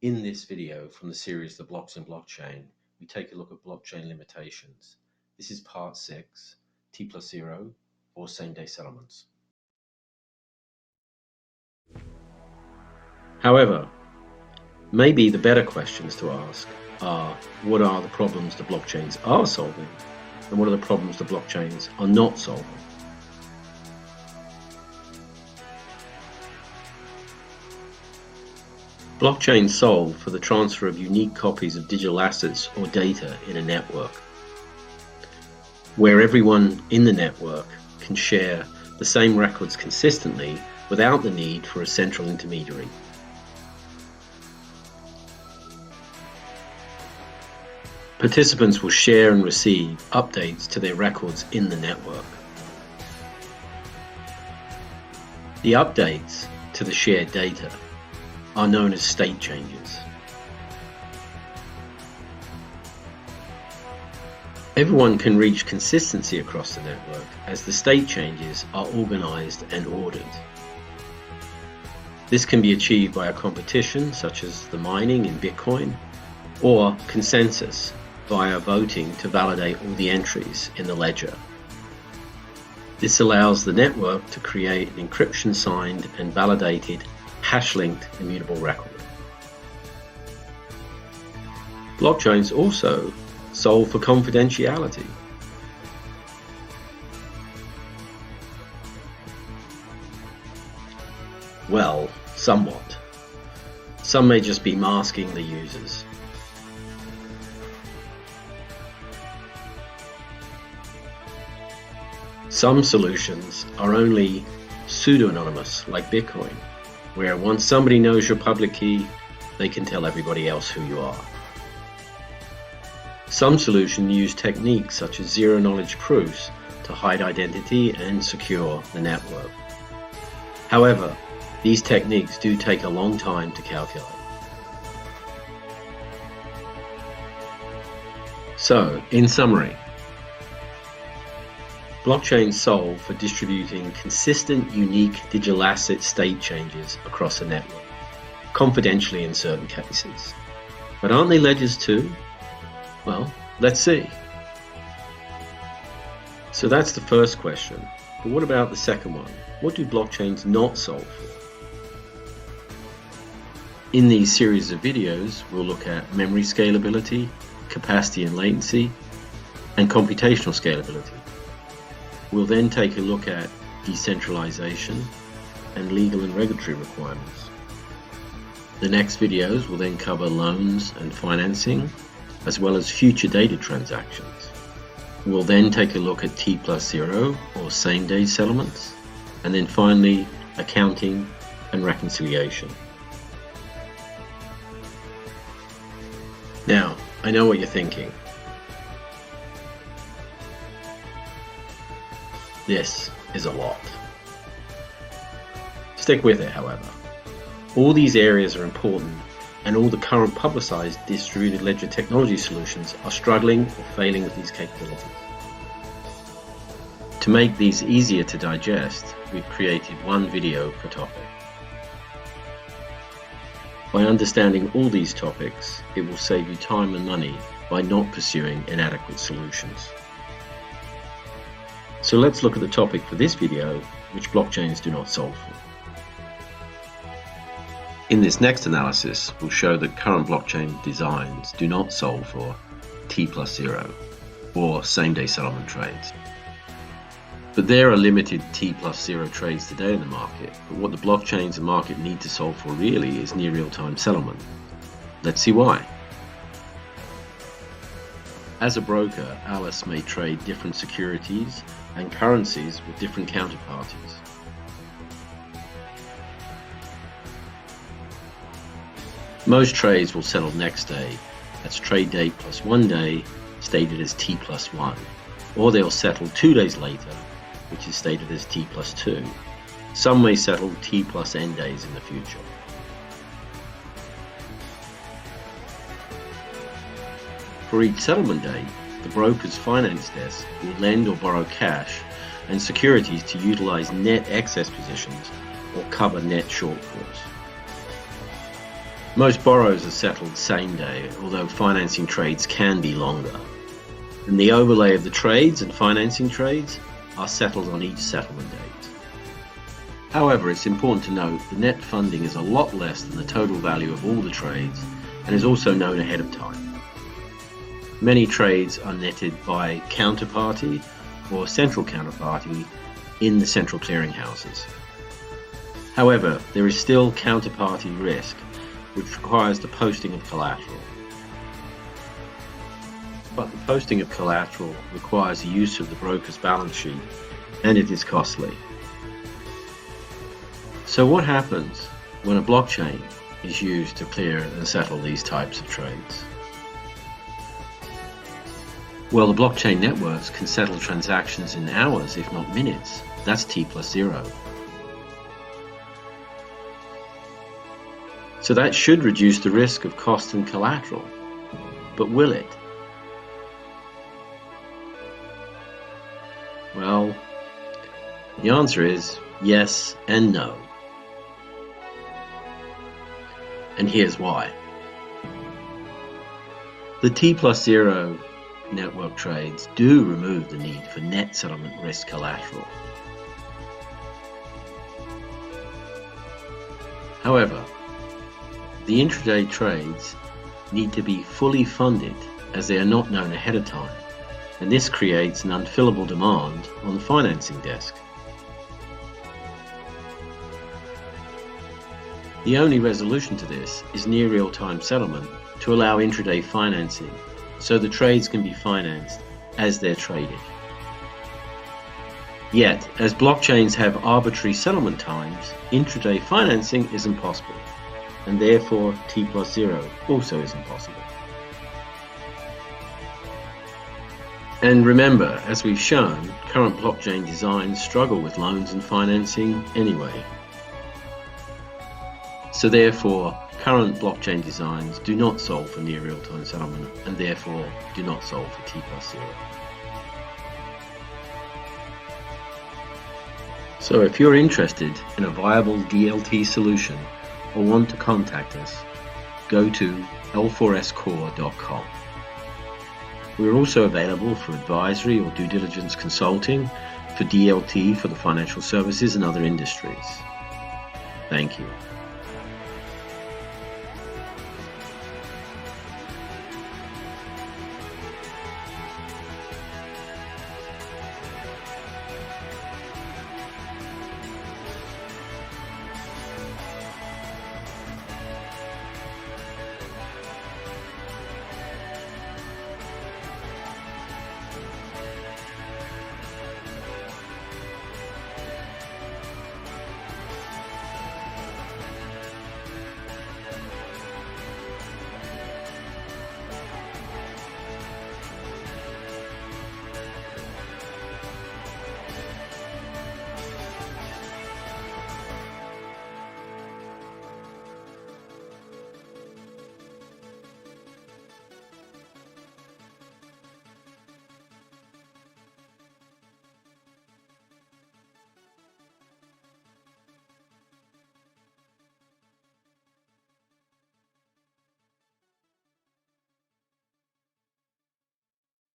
In this video from the series The Blocks in Blockchain, we take a look at blockchain limitations. This is part 6, T+0 or same-day settlements. However, maybe the better questions to ask are, what are the problems the blockchains are solving, and what are the problems the blockchains are not solving? Blockchains solve for the transfer of unique copies of digital assets or data in a network, where everyone in the network can share the same records consistently without the need for a central intermediary. Participants will share and receive updates to their records in the network. The updates to the shared data are known as state changes. Everyone can reach consistency across the network as the state changes are organized and ordered. This can be achieved by a competition such as the mining in Bitcoin, or consensus via voting to validate all the entries in the ledger. This allows the network to create an encryption signed and validated hash-linked immutable record. Blockchains also solve for confidentiality. Well, somewhat. Some may just be masking the users. Some solutions are only pseudo-anonymous, like Bitcoin, where once somebody knows your public key, they can tell everybody else who you are. Some solutions use techniques such as zero-knowledge proofs to hide identity and secure the network. However, these techniques do take a long time to calculate. So, in summary, blockchains solve for distributing consistent, unique digital asset state changes across a network, confidentially in certain cases. But aren't they ledgers too? Well, let's see. So that's the first question. But what about the second one? What do blockchains not solve for? In these series of videos, we'll look at memory scalability, capacity and latency, and computational scalability. We'll then take a look at decentralization and legal and regulatory requirements. The next videos will then cover loans and financing, as well as future data transactions. We'll then take a look at T+0 or same-day settlements, and then finally accounting and reconciliation. Now, I know what you're thinking. This is a lot. Stick with it, however. All these areas are important, and all the current publicized distributed ledger technology solutions are struggling or failing with these capabilities. To make these easier to digest, we've created one video per topic. By understanding all these topics, it will save you time and money by not pursuing inadequate solutions. So let's look at the topic for this video, which blockchains do not solve for. In this next analysis, we'll show that current blockchain designs do not solve for T+0 or same-day settlement trades. But there are limited T+0 trades today in the market, but what the blockchains and market need to solve for really is near real-time settlement. Let's see why. As a broker, Alice may trade different securities and currencies with different counterparties. Most trades will settle next day. That's trade date plus 1 day, stated as T+1. Or they'll settle 2 days later, which is stated as T+2. Some may settle T+n days in the future. For each settlement date, the broker's finance desk will lend or borrow cash and securities to utilize net excess positions or cover net shortfalls. Most borrows are settled same day, although financing trades can be longer. And the overlay of the trades and financing trades are settled on each settlement date. However, it's important to note the net funding is a lot less than the total value of all the trades and is also known ahead of time. Many trades are netted by counterparty or central counterparty in the central clearinghouses. However, there is still counterparty risk, which requires the posting of collateral. But the posting of collateral requires the use of the broker's balance sheet, and it is costly. So what happens when a blockchain is used to clear and settle these types of trades? Well, the blockchain networks can settle transactions in hours, if not minutes. That's T+0. So that should reduce the risk of cost and collateral. But will it? Well, the answer is yes and no. And here's why. The T+0 network trades do remove the need for net settlement risk collateral. However, the intraday trades need to be fully funded as they are not known ahead of time, and this creates an unfillable demand on the financing desk. The only resolution to this is near real-time settlement to allow intraday financing so the trades can be financed as they're traded. Yet, as blockchains have arbitrary settlement times, intraday financing is impossible, and therefore T+0 also is impossible. And remember, as we've shown, current blockchain designs struggle with loans and financing anyway. So therefore, current blockchain designs do not solve for near real-time settlement and therefore do not solve for T+0. So if you're interested in a viable DLT solution or want to contact us, go to l4score.com. We're also available for advisory or due diligence consulting for DLT for the financial services and other industries. Thank you.